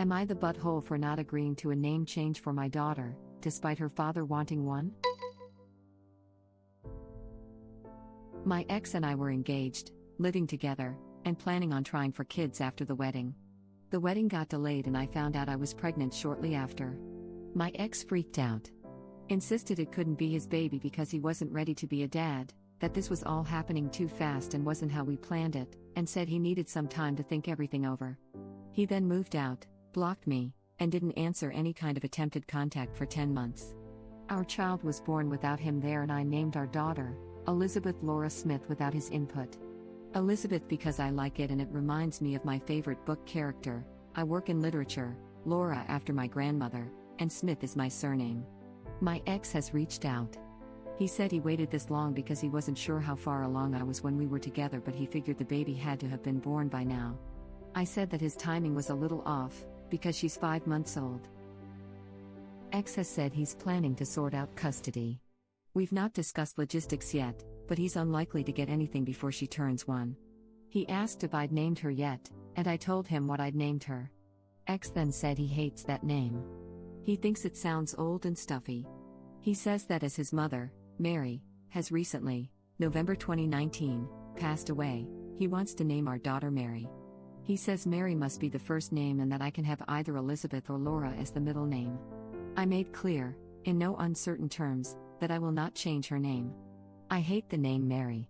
Am I the butthole for not agreeing to a name change for my daughter, despite her father wanting one? My ex and I were engaged, living together, and planning on trying for kids after the wedding. The wedding got delayed and I found out I was pregnant shortly after. My ex freaked out. Insisted it couldn't be his baby because he wasn't ready to be a dad, that this was all happening too fast and wasn't how we planned it, and said he needed some time to think everything over. He then moved out, blocked me, and didn't answer any kind of attempted contact for 10 months. Our child was born without him there and I named our daughter Elizabeth Laura Smith without his input. Elizabeth because I like it and it reminds me of my favorite book character. I work in literature, Laura after my grandmother, and Smith is my surname. My ex has reached out. He said he waited this long because he wasn't sure how far along I was when we were together, but he figured the baby had to have been born by now. I said that his timing was a little off, because she's 5 months old. Ex has said he's planning to sort out custody. We've not discussed logistics yet, but he's unlikely to get anything before she turns 1. He asked if I'd named her yet, and I told him what I'd named her. Ex then said he hates that name. He thinks it sounds old and stuffy. He says that as his mother, Mary, has recently, November 2019, passed away, he wants to name our daughter Mary. He says Mary must be the first name and that I can have either Elizabeth or Laura as the middle name. I made clear, in no uncertain terms, that I will not change her name. I hate the name Mary.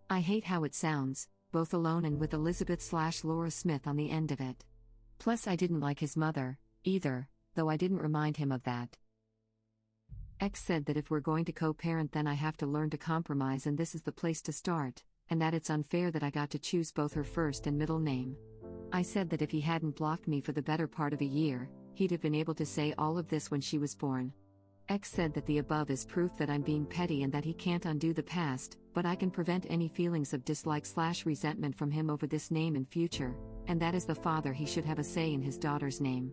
I hate how it sounds, both alone and with Elizabeth/Laura Smith on the end of it. Plus I didn't like his mother, either, though I didn't remind him of that. Ex said that if we're going to co-parent then I have to learn to compromise and this is the place to start, and that it's unfair that I got to choose both her first and middle name. I said that if he hadn't blocked me for the better part of a year, he'd have been able to say all of this when she was born. Ex said that the above is proof that I'm being petty and that he can't undo the past, but I can prevent any feelings of dislike/resentment from him over this name in future, and that as the father he should have a say in his daughter's name.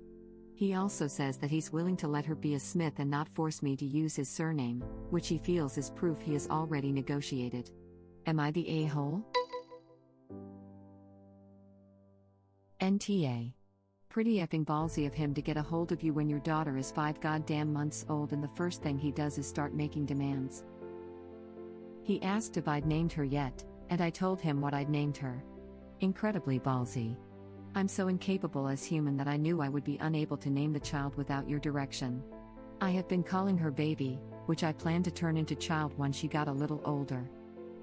He also says that he's willing to let her be a Smith and not force me to use his surname, which he feels is proof he has already negotiated. Am I the a-hole? NTA. Pretty effing ballsy of him to get a hold of you when your daughter is 5 goddamn months old and the first thing he does is start making demands. He asked if I'd named her yet, and I told him what I'd named her. Incredibly ballsy. I'm so incapable as human that I knew I would be unable to name the child without your direction. I have been calling her baby, which I plan to turn into child once she got a little older.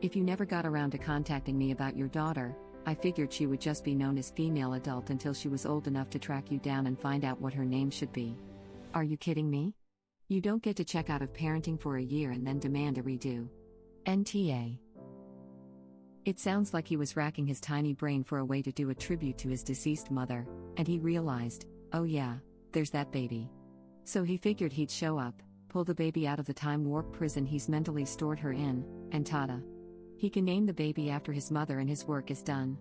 If you never got around to contacting me about your daughter, I figured she would just be known as female adult until she was old enough to track you down and find out what her name should be. Are you kidding me? You don't get to check out of parenting for a year and then demand a redo. NTA. It sounds like he was racking his tiny brain for a way to do a tribute to his deceased mother, and he realized, oh yeah, there's that baby. So he figured he'd show up, pull the baby out of the time warp prison he's mentally stored her in, and tada. He can name the baby after his mother and his work is done.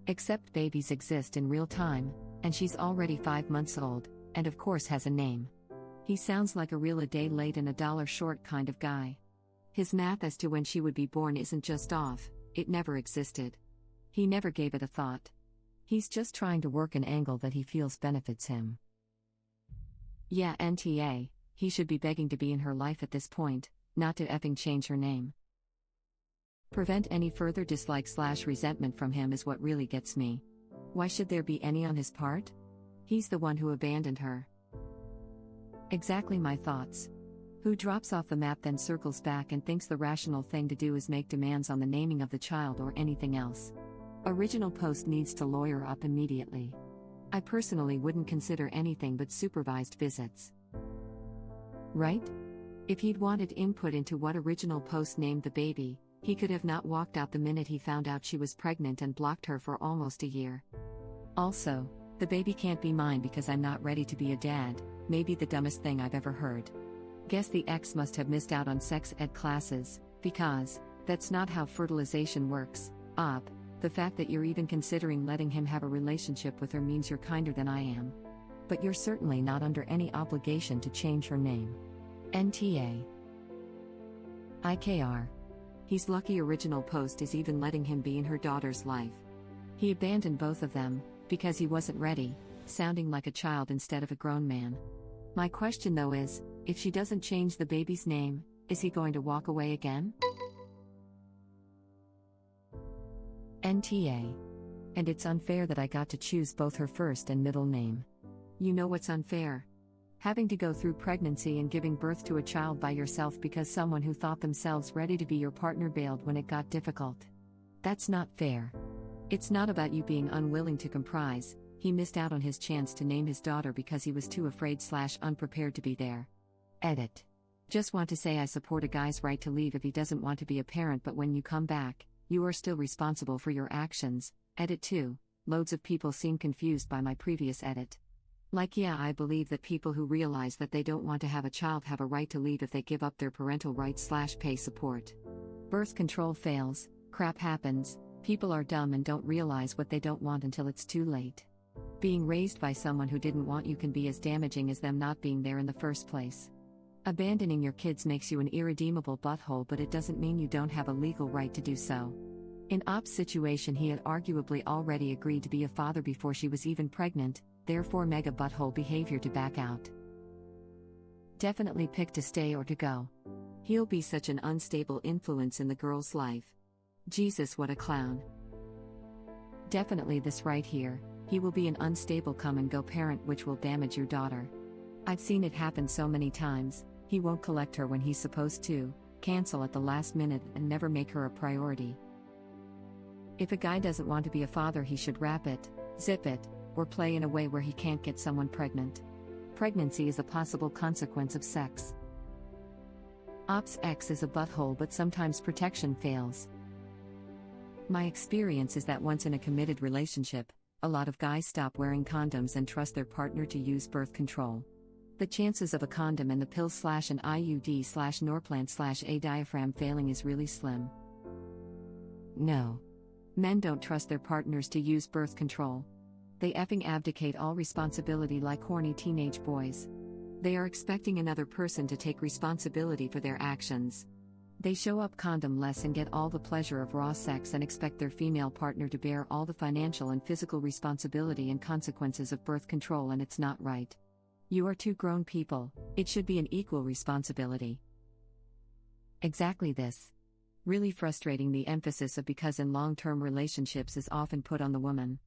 Except babies exist in real time, and she's already 5 months old, and of course has a name. He sounds like a real a day late and a dollar short kind of guy. His math as to when she would be born isn't just off, it never existed. He never gave it a thought. He's just trying to work an angle that he feels benefits him. Yeah, NTA, he should be begging to be in her life at this point, not to effing change her name. Prevent any further dislike/resentment from him is what really gets me. Why should there be any on his part? He's the one who abandoned her. Exactly my thoughts. Who drops off the map then circles back and thinks the rational thing to do is make demands on the naming of the child or anything else. Original post needs to lawyer up immediately. I personally wouldn't consider anything but supervised visits. Right? If he'd wanted input into what original post named the baby, he could have not walked out the minute he found out she was pregnant and blocked her for almost a year. Also, the baby can't be mine because I'm not ready to be a dad, maybe the dumbest thing I've ever heard. Guess the ex must have missed out on sex ed classes, because that's not how fertilization works. The fact that you're even considering letting him have a relationship with her means you're kinder than I am. But you're certainly not under any obligation to change her name. NTA. IKR. He's lucky original post is even letting him be in her daughter's life. He abandoned both of them, because he wasn't ready, sounding like a child instead of a grown man. My question though is, if she doesn't change the baby's name, is he going to walk away again? NTA. And it's unfair that I got to choose both her first and middle name. You know what's unfair? Having to go through pregnancy and giving birth to a child by yourself because someone who thought themselves ready to be your partner bailed when it got difficult. That's not fair. It's not about you being unwilling to comprise. He missed out on his chance to name his daughter because he was too afraid/unprepared to be there. Edit. Just want to say I support a guy's right to leave if he doesn't want to be a parent, but when you come back, you are still responsible for your actions. Edit 2. Loads of people seem confused by my previous edit. Like, yeah, I believe that people who realize that they don't want to have a child have a right to leave if they give up their parental rights/pay support. Birth control fails, crap happens, people are dumb and don't realize what they don't want until it's too late. Being raised by someone who didn't want you can be as damaging as them not being there in the first place. Abandoning your kids makes you an irredeemable butthole, but it doesn't mean you don't have a legal right to do so. In Op's situation, he had arguably already agreed to be a father before she was even pregnant, therefore mega butthole behavior to back out. Definitely pick to stay or to go. He'll be such an unstable influence in the girl's life. Jesus, what a clown. Definitely this right here, he will be an unstable come-and-go parent which will damage your daughter. I've seen it happen so many times. He won't collect her when he's supposed to, cancel at the last minute and never make her a priority. If a guy doesn't want to be a father, he should wrap it, zip it, or play in a way where he can't get someone pregnant. Pregnancy is a possible consequence of sex. Op's ex is a butthole, but sometimes protection fails. My experience is that once in a committed relationship, a lot of guys stop wearing condoms and trust their partner to use birth control. The chances of a condom and the pill/an IUD/Norplant/a diaphragm failing is really slim. No. Men don't trust their partners to use birth control. They effing abdicate all responsibility like horny teenage boys. They are expecting another person to take responsibility for their actions. They show up condomless and get all the pleasure of raw sex and expect their female partner to bear all the financial and physical responsibility and consequences of birth control, and it's not right. You are two grown people, it should be an equal responsibility. Exactly this. Really frustrating, the emphasis of because in long-term relationships is often put on the woman.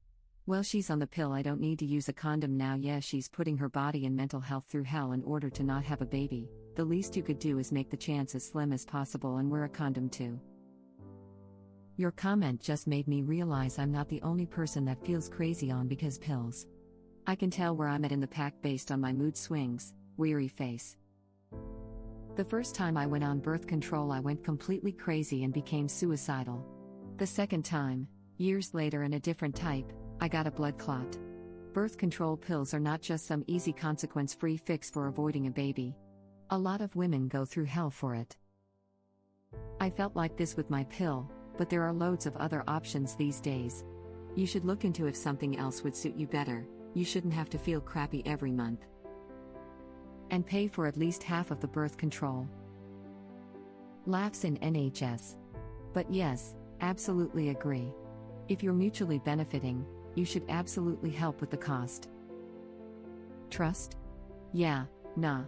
Well, she's on the pill, I don't need to use a condom now. Yeah, she's putting her body and mental health through hell in order to not have a baby. The least you could do is make the chance as slim as possible and wear a condom too. Your comment just made me realize I'm not the only person that feels crazy on because pills. I can tell where I'm at in the pack based on my mood swings. Weary face. The first time I went on birth control, I went completely crazy and became suicidal. The second time, years later and a different type, I got a blood clot. Birth control pills are not just some easy consequence-free fix for avoiding a baby. A lot of women go through hell for it. I felt like this with my pill, but there are loads of other options these days. You should look into if something else would suit you better. You shouldn't have to feel crappy every month and pay for at least half of the birth control. Laughs in NHS. But yes, absolutely agree. If you're mutually benefiting, you should absolutely help with the cost. Trust? Yeah, nah.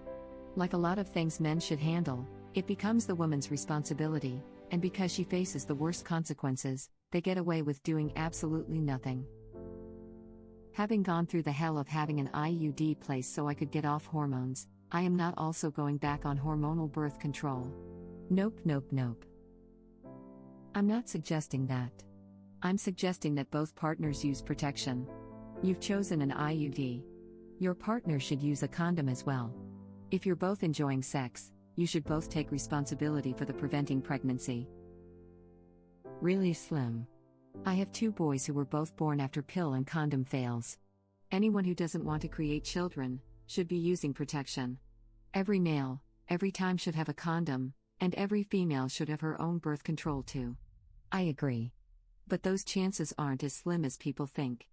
Like a lot of things men should handle, it becomes the woman's responsibility, and because she faces the worst consequences, they get away with doing absolutely nothing. Having gone through the hell of having an IUD placed so I could get off hormones, I am not also going back on hormonal birth control. Nope. I'm not suggesting that. I'm suggesting that both partners use protection. You've chosen an IUD. Your partner should use a condom as well. If you're both enjoying sex, you should both take responsibility for the preventing pregnancy. Really slim. I have 2 boys who were both born after pill and condom fails. Anyone who doesn't want to create children should be using protection. Every male, every time should have a condom, and every female should have her own birth control too. I agree. But those chances aren't as slim as people think.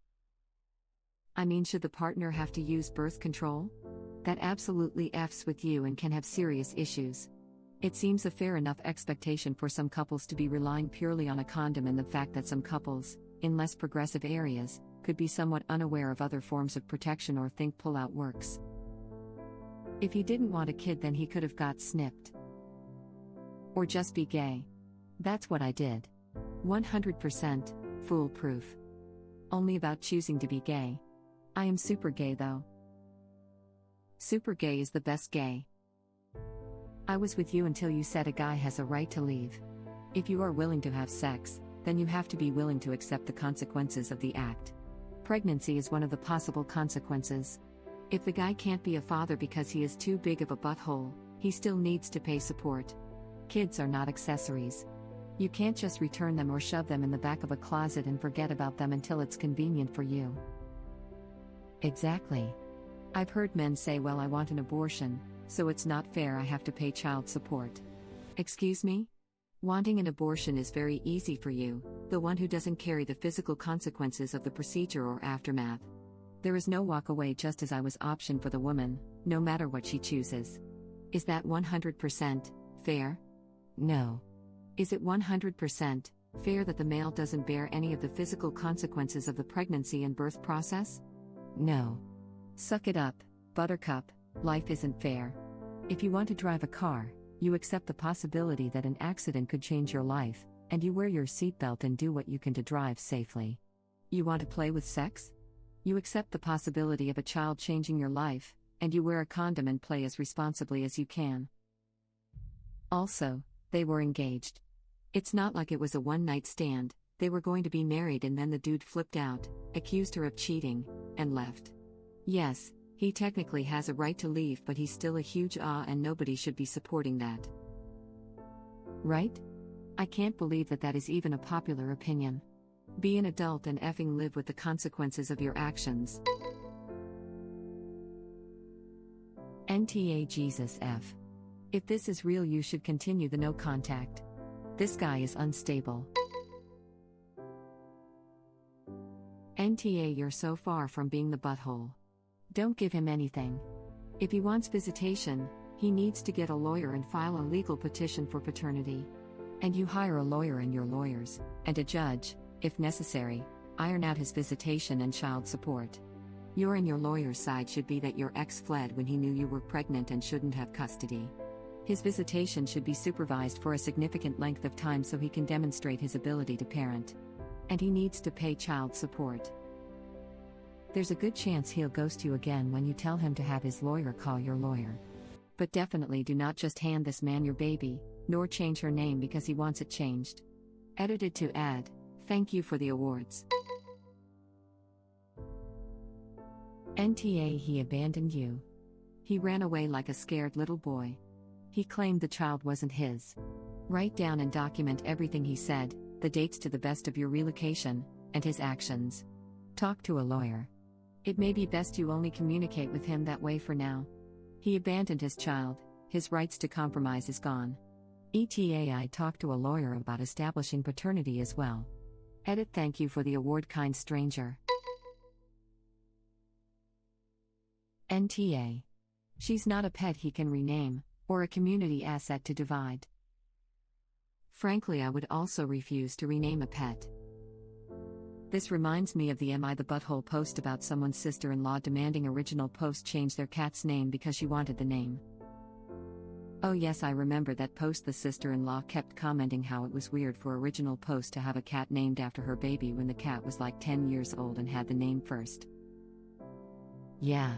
I mean, should the partner have to use birth control? That absolutely F's with you and can have serious issues. It seems a fair enough expectation for some couples to be relying purely on a condom, and the fact that some couples, in less progressive areas, could be somewhat unaware of other forms of protection or think pull-out works. If he didn't want a kid, then he could have got snipped. Or just be gay. That's what I did. 100% foolproof. Only about choosing to be gay. I am super gay though. Super gay is the best gay. I was with you until you said a guy has a right to leave. If you are willing to have sex, then you have to be willing to accept the consequences of the act. Pregnancy is one of the possible consequences. If the guy can't be a father because he is too big of a butthole, he still needs to pay support. Kids are not accessories. You can't just return them or shove them in the back of a closet and forget about them until it's convenient for you. Exactly. I've heard men say, well, I want an abortion, so it's not fair I have to pay child support. Excuse me? Wanting an abortion is very easy for you, the one who doesn't carry the physical consequences of the procedure or aftermath. There is no walk away, just as I was option for the woman, no matter what she chooses. Is that 100% fair? No. Is it 100% fair that the male doesn't bear any of the physical consequences of the pregnancy and birth process? No. Suck it up, buttercup, life isn't fair. If you want to drive a car, you accept the possibility that an accident could change your life, and you wear your seatbelt and do what you can to drive safely. You want to play with sex? You accept the possibility of a child changing your life, and you wear a condom and play as responsibly as you can. Also, they were engaged. It's not like it was a one-night stand. They were going to be married, and then the dude flipped out, accused her of cheating, and left. Yes, he technically has a right to leave, but he's still a huge and nobody should be supporting that. Right? I can't believe that is even a popular opinion. Be an adult and effing live with the consequences of your actions. NTA Jesus F. If this is real, you should continue the no contact. This guy is unstable. NTA, you're so far from being the butthole. Don't give him anything. If he wants visitation, he needs to get a lawyer and file a legal petition for paternity. And you hire a lawyer and your lawyers, and a judge, if necessary, iron out his visitation and child support. Your and your lawyer's side should be that your ex fled when he knew you were pregnant and shouldn't have custody. His visitation should be supervised for a significant length of time so he can demonstrate his ability to parent. And he needs to pay child support. There's a good chance he'll ghost you again when you tell him to have his lawyer call your lawyer. But definitely do not just hand this man your baby, nor change her name because he wants it changed. Edited to add, thank you for the awards. NTA, he abandoned you. He ran away like a scared little boy. He claimed the child wasn't his. Write down and document everything he said, the dates to the best of your relocation, and his actions. Talk to a lawyer. It may be best you only communicate with him that way for now. He abandoned his child, his rights to compromise is gone. ETA, I talked to a lawyer about establishing paternity as well. Edit, thank you for the award, kind stranger. NTA. She's not a pet he can rename, or a community asset to divide. Frankly, I would also refuse to rename a pet. This reminds me of the Am I the Butthole post about someone's sister-in-law demanding original post change their cat's name because she wanted the name. Oh yes, I remember that post. The sister-in-law kept commenting how it was weird for original post to have a cat named after her baby when the cat was like 10 years old and had the name first. Yeah.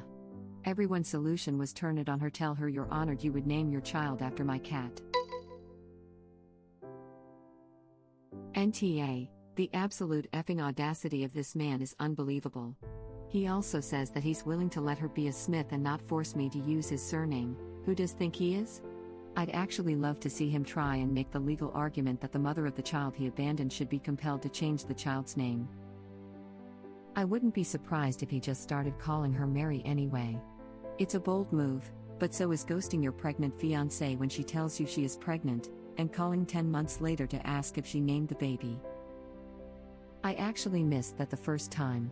Everyone's solution was turn it on her, tell her you're honored you would name your child after my cat. NTA. The absolute effing audacity of this man is unbelievable. He also says that he's willing to let her be a Smith and not force me to use his surname. Who does think he is? I'd actually love to see him try and make the legal argument that the mother of the child he abandoned should be compelled to change the child's name. I wouldn't be surprised if he just started calling her Mary anyway. It's a bold move, but so is ghosting your pregnant fiancée when she tells you she is pregnant, and calling 10 months later to ask if she named the baby. I actually missed that the first time.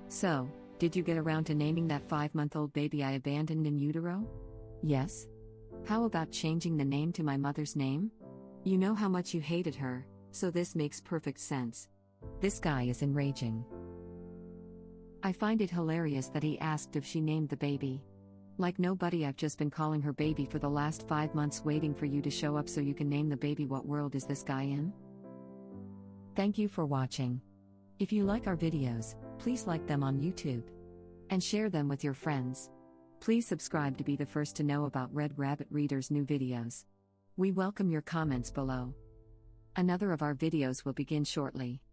So, did you get around to naming that 5-month-old baby I abandoned in utero? Yes? How about changing the name to my mother's name? You know how much you hated her, so this makes perfect sense. This guy is enraging. I find it hilarious that he asked if she named the baby. Like nobody, I've just been calling her baby for the last 5 months waiting for you to show up so you can name the baby. What world is this guy in? Thank you for watching. If you like our videos, please like them on YouTube. And share them with your friends. Please subscribe to be the first to know about Red Rabbit Reader's new videos. We welcome your comments below. Another of our videos will begin shortly.